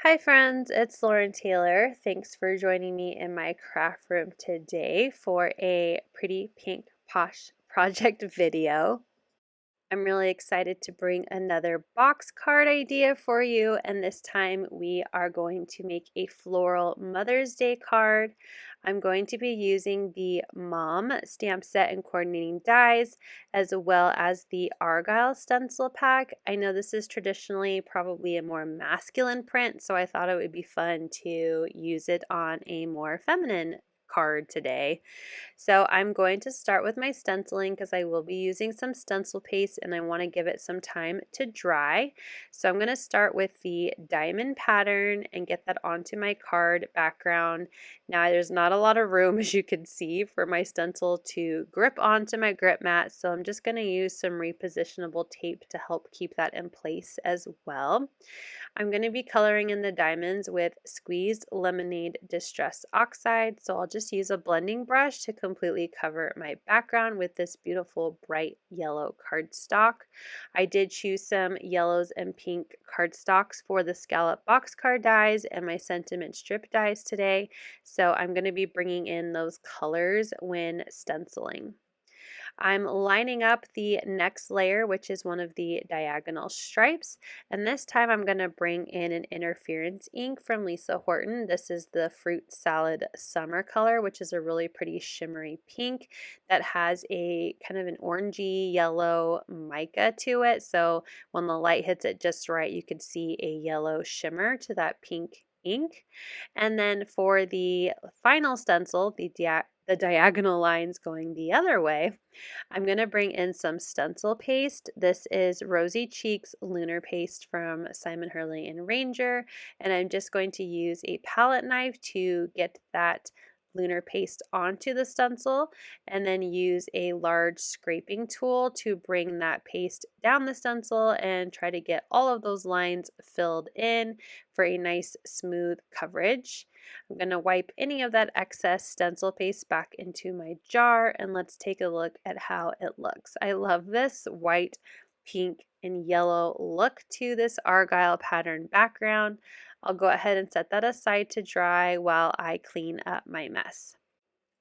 Hi friends, it's Lauren Taylor. Thanks for joining me in my craft room today for a pretty pink Posh project video. I'm really excited to bring another box card idea for you, and this time we are going to make a floral Mother's Day card. I'm going to be using the Mom stamp set and coordinating dies, as well as the Argyle stencil pack. I know this is traditionally probably a more masculine print, so I thought it would be fun to use it on a more feminine card today. So I'm going to start with my stenciling because I will be using some stencil paste and I want to give it some time to dry. So I'm going to start with the diamond pattern and get that onto my card background. Now there's not a lot of room, as you can see, for my stencil to grip onto my grip mat, so I'm just going to use some repositionable tape to help keep that in place as well. I'm going to be coloring in the diamonds with Squeezed Lemonade Distress Oxide, so I'll just use a blending brush to completely cover my background with this beautiful bright yellow cardstock. I did choose some yellows and pink cardstocks for the Scallop box card dies and my sentiment strip dies today, so I'm going to be bringing in those colors when stenciling. I'm lining up the next layer, which is one of the diagonal stripes, and this time I'm going to bring in an interference ink from Lisa Horton. This is the Fruit Salad Summer color, which is a really pretty shimmery pink that has a kind of an orangey yellow mica to it, so when the light hits it just right, you could see a yellow shimmer to that pink ink. And then for the final stencil, the diagonal lines going the other way, I'm going to bring in some stencil paste. This is Rosy Cheeks Lunar Paste from Simon Hurley and Ranger, and I'm just going to use a palette knife to get that lunar paste onto the stencil and then use a large scraping tool to bring that paste down the stencil and try to get all of those lines filled in for a nice smooth coverage. I'm going to wipe any of that excess stencil paste back into my jar and let's take a look at how it looks. I love this white, pink, and yellow look to this Argyle pattern background. I'll go ahead and set that aside to dry while I clean up my mess.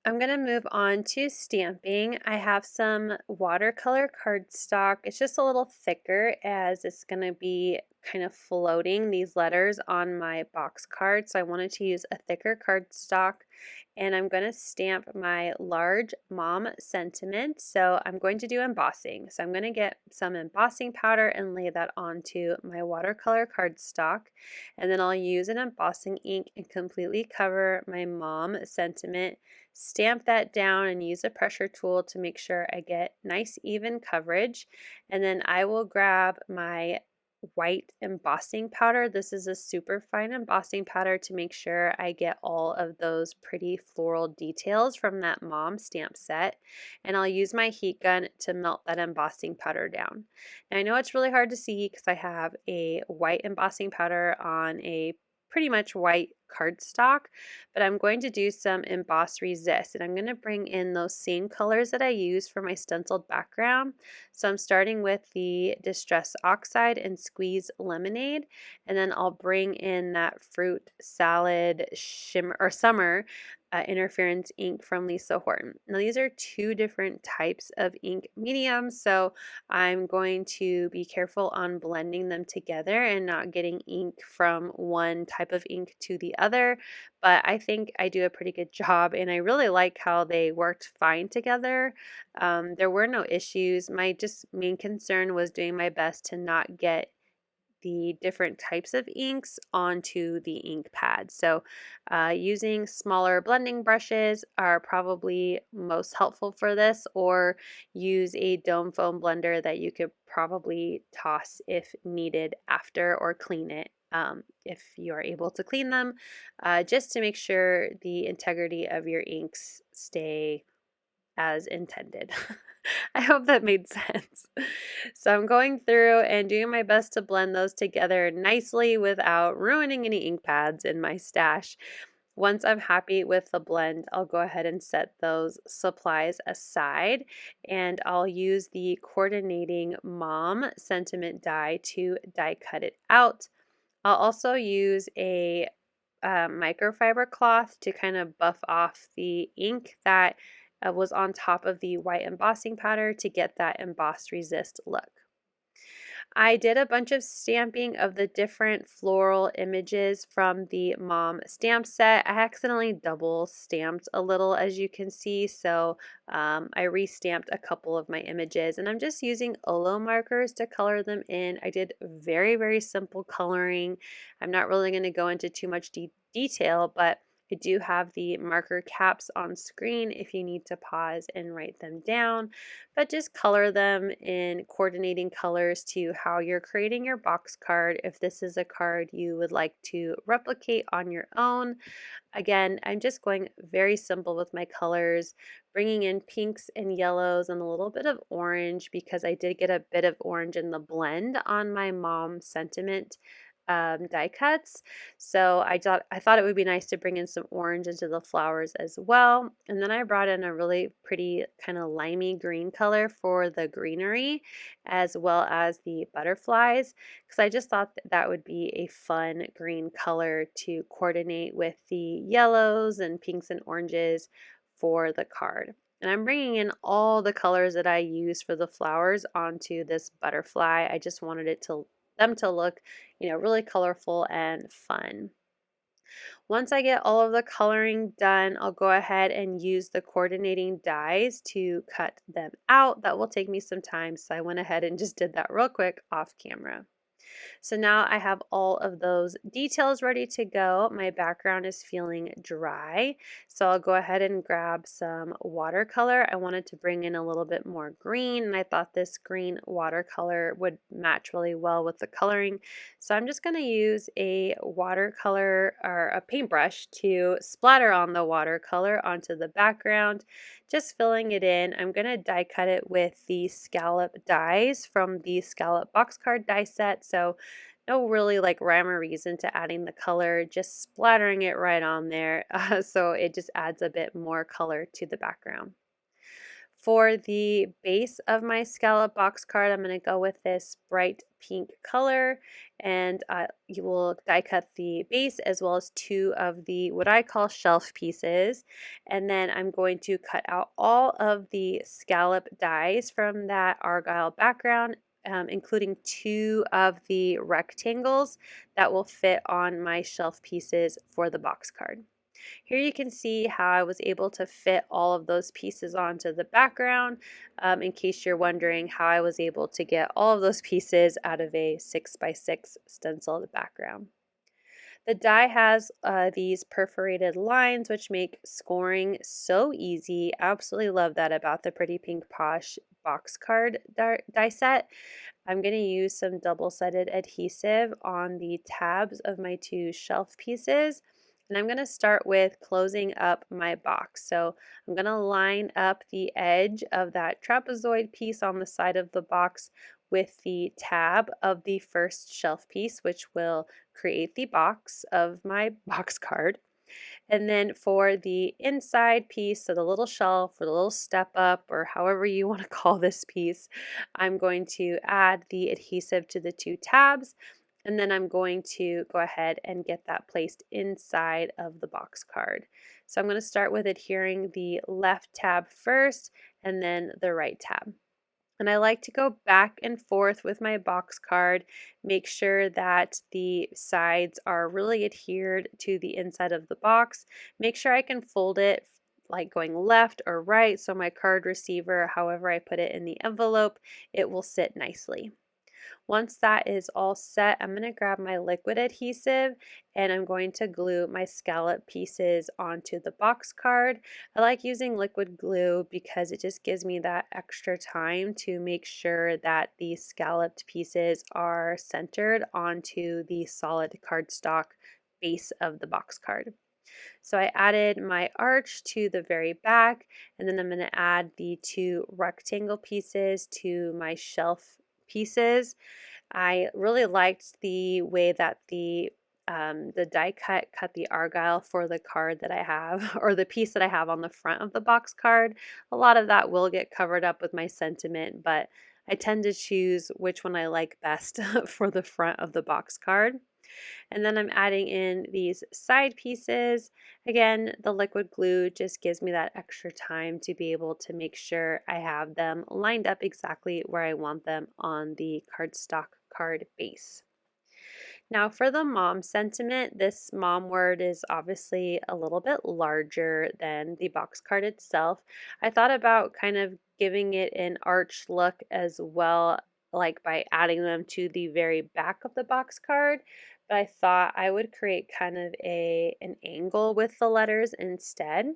I'm going to move on to stamping. I have some watercolor cardstock. It's just a little thicker as it's going to be kind of floating these letters on my box card. So I wanted to use a thicker cardstock, and I'm going to stamp my large Mom sentiment. So I'm going to do embossing. So I'm going to get some embossing powder and lay that onto my watercolor cardstock. And then I'll use an embossing ink and completely cover my Mom sentiment, stamp that down and use a pressure tool to make sure I get nice even coverage. And then I will grab my white embossing powder. This is a super fine embossing powder to make sure I get all of those pretty floral details from that Mom stamp set. And I'll use my heat gun to melt that embossing powder down. Now I know it's really hard to see because I have a white embossing powder on a pretty much white cardstock, but I'm going to do some emboss resist, and I'm going to bring in those same colors that I use for my stenciled background. So I'm starting with the Distress Oxide and Squeeze Lemonade, and then I'll bring in that Fruit Salad Shimmer or Summer interference ink from Lisa Horton. Now these are two different types of ink mediums, so I'm going to be careful on blending them together and not getting ink from one type of ink to the other, but I think I do a pretty good job and I really like how they worked fine together. There were no issues. My just main concern was doing my best to not get the different types of inks onto the ink pad. So using smaller blending brushes are probably most helpful for this, or use a dome foam blender that you could probably toss if needed after, or clean it if you are able to clean them, just to make sure the integrity of your inks stay as intended. I hope that made sense. So I'm going through and doing my best to blend those together nicely without ruining any ink pads in my stash. Once I'm happy with the blend, I'll go ahead and set those supplies aside, and I'll use the coordinating Mom sentiment die to die cut it out. I'll also use a microfiber cloth to kind of buff off the ink that was on top of the white embossing powder to get that embossed resist look. I did a bunch of stamping of the different floral images from the mom stamp set. I accidentally double stamped a little, as you can see, so I restamped a couple of my images, and I'm just using Olo markers to color them in. I did very, very simple coloring. I'm not really going to go into too much detail, but I do have the marker caps on screen if you need to pause and write them down, but just color them in coordinating colors to how you're creating your box card if this is a card you would like to replicate on your own. Again, I'm just going very simple with my colors, bringing in pinks and yellows and a little bit of orange because I did get a bit of orange in the blend on my mom sentiment die cuts. So I thought it would be nice to bring in some orange into the flowers as well. And then I brought in a really pretty kind of limey green color for the greenery as well as the butterflies, because I just thought that would be a fun green color to coordinate with the yellows and pinks and oranges for the card. And I'm bringing in all the colors that I use for the flowers onto this butterfly. I just wanted them to look, really colorful and fun. Once I get all of the coloring done, I'll go ahead and use the coordinating dies to cut them out. That will take me some time, so I went ahead and just did that real quick off camera. So now I have all of those details ready to go. My background is feeling dry, so I'll go ahead and grab some watercolor. I wanted to bring in a little bit more green, and I thought this green watercolor would match really well with the coloring. So I'm just going to use a watercolor or a paintbrush to splatter on the watercolor onto the background, just filling it in. I'm going to die cut it with the Scallop dies from the Scallop box card die set. So no really like rhyme or reason to adding the color, just splattering it right on there so it just adds a bit more color to the background. For the base of my Scallop box card, I'm going to go with this bright pink color, and you will die cut the base as well as two of the what I call shelf pieces, and then I'm going to cut out all of the Scallop dies from that Argyle background, including two of the rectangles that will fit on my shelf pieces for the box card. Here you can see how I was able to fit all of those pieces onto the background, in case you're wondering how I was able to get all of those pieces out of a 6x6 stenciled background. The die has these perforated lines which make scoring so easy. Absolutely love that about the Pretty Pink Posh box card die set. I'm going to use some double-sided adhesive on the tabs of my two shelf pieces. And I'm going to start with closing up my box. So I'm going to line up the edge of that trapezoid piece on the side of the box with the tab of the first shelf piece, which will create the box of my box card. And then for the inside piece, so the little shelf or the little step up or however you want to call this piece, I'm going to add the adhesive to the two tabs. And then I'm going to go ahead and get that placed inside of the box card. So I'm going to start with adhering the left tab first and then the right tab. And I like to go back and forth with my box card, make sure that the sides are really adhered to the inside of the box. Make sure I can fold it like going left or right, so my card receiver, however I put it in the envelope, it will sit nicely. Once that is all set, I'm going to grab my liquid adhesive and I'm going to glue my scallop pieces onto the box card. I like using liquid glue because it just gives me that extra time to make sure that the scalloped pieces are centered onto the solid cardstock base of the box card. So I added my arch to the very back, and then I'm going to add the two rectangle pieces to my shelf pieces. I really liked the way that the die cut the Argyle for the card that I have, or the piece that I have on the front of the box card. A lot of that will get covered up with my sentiment, but I tend to choose which one I like best for the front of the box card. And then I'm adding in these side pieces. Again, the liquid glue just gives me that extra time to be able to make sure I have them lined up exactly where I want them on the cardstock card base. Now for the mom sentiment, this mom word is obviously a little bit larger than the box card itself. I thought about kind of giving it an arch look as well, like by adding them to the very back of the box card, but I thought I would create kind of an angle with the letters instead.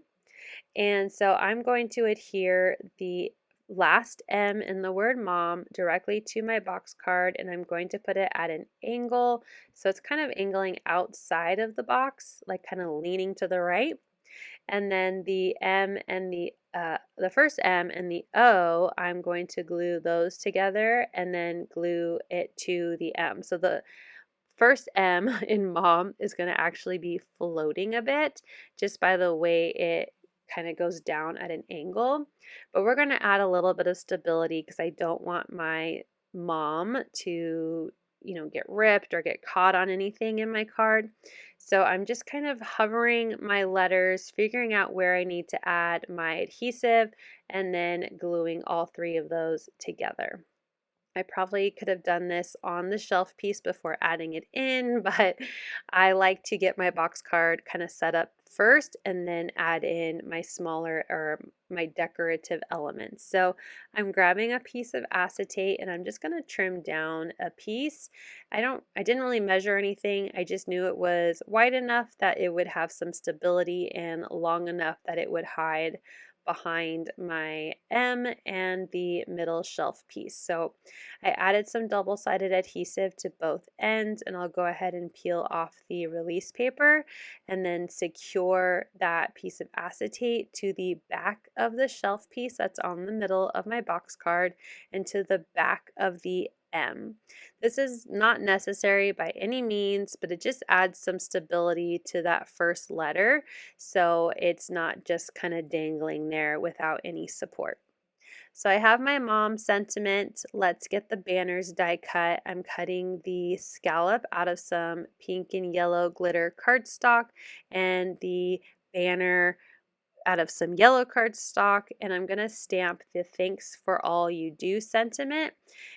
And so I'm going to adhere the last M in the word mom directly to my box card, and I'm going to put it at an angle. So it's kind of angling outside of the box, like kind of leaning to the right. And then the M and the first M and the O, I'm going to glue those together and then glue it to the M. So the first M in mom is going to actually be floating a bit just by the way it kind of goes down at an angle. But we're going to add a little bit of stability because I don't want my mom to, get ripped or get caught on anything in my card. So I'm just kind of hovering my letters, figuring out where I need to add my adhesive, and then gluing all three of those together. I probably could have done this on the shelf piece before adding it in, but I like to get my box card kind of set up first and then add in my smaller or my decorative elements. So I'm grabbing a piece of acetate and I'm just going to trim down a piece. I didn't really measure anything. I just knew it was wide enough that it would have some stability and long enough that it would hide behind my M and the middle shelf piece. So I added some double-sided adhesive to both ends, and I'll go ahead and peel off the release paper and then secure that piece of acetate to the back of the shelf piece that's on the middle of my box card and to the back of the M. This is not necessary by any means, but it just adds some stability to that first letter so it's not just kind of dangling there without any support. So I have my mom sentiment. Let's get the banners die cut. I'm cutting the scallop out of some pink and yellow glitter cardstock and the banner out of some yellow cardstock, and I'm going to stamp the thanks for all you do sentiment.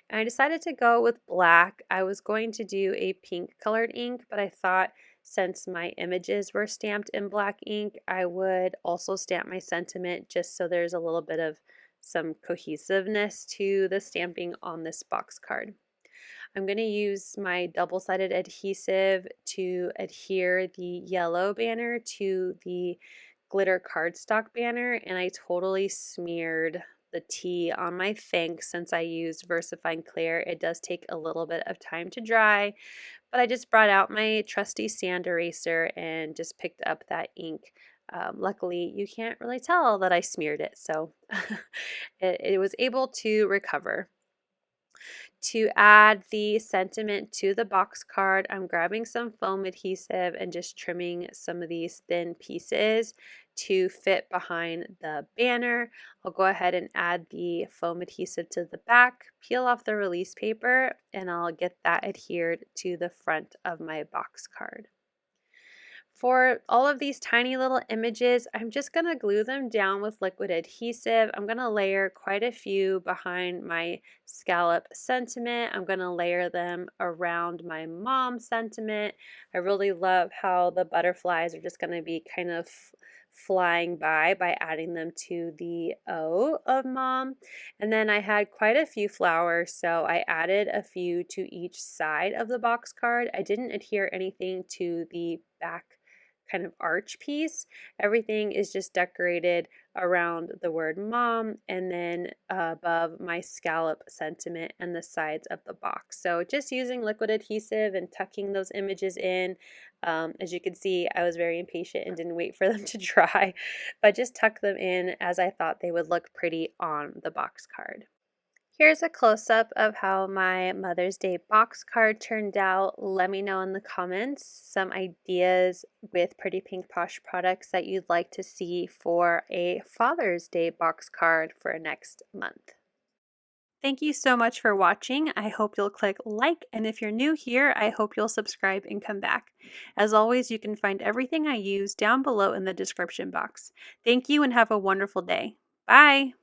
And I decided to go with black. I was going to do a pink colored ink, but I thought since my images were stamped in black ink, I would also stamp my sentiment just so there's a little bit of some cohesiveness to the stamping on this box card. I'm going to use my double-sided adhesive to adhere the yellow banner to the glitter cardstock banner, and I totally smeared the T on my thanks since I used VersaFine Clear. It does take a little bit of time to dry, but I just brought out my trusty sand eraser and just picked up that ink. Luckily, you can't really tell that I smeared it, so it was able to recover. To add the sentiment to the box card, I'm grabbing some foam adhesive and just trimming some of these thin pieces to fit behind the banner. I'll go ahead and add the foam adhesive to the back, peel off the release paper, and I'll get that adhered to the front of my box card. For all of these tiny little images, I'm just going to glue them down with liquid adhesive. I'm going to layer quite a few behind my scallop sentiment. I'm going to layer them around my mom sentiment. I really love how the butterflies are just going to be kind of flying by adding them to the O of mom. And then I had quite a few flowers, so I added a few to each side of the box card. I didn't adhere anything to the back kind of arch piece. Everything is just decorated around the word mom and then above my scallop sentiment and the sides of the box. So just using liquid adhesive and tucking those images in. As you can see, I was very impatient and didn't wait for them to dry, but just tuck them in as I thought they would look pretty on the box card. Here's a close-up of how my Mother's Day box card turned out. Let me know in the comments some ideas with Pretty Pink Posh products that you'd like to see for a Father's Day box card for next month. Thank you so much for watching. I hope you'll click like, and if you're new here, I hope you'll subscribe and come back. As always, you can find everything I use down below in the description box. Thank you and have a wonderful day. Bye!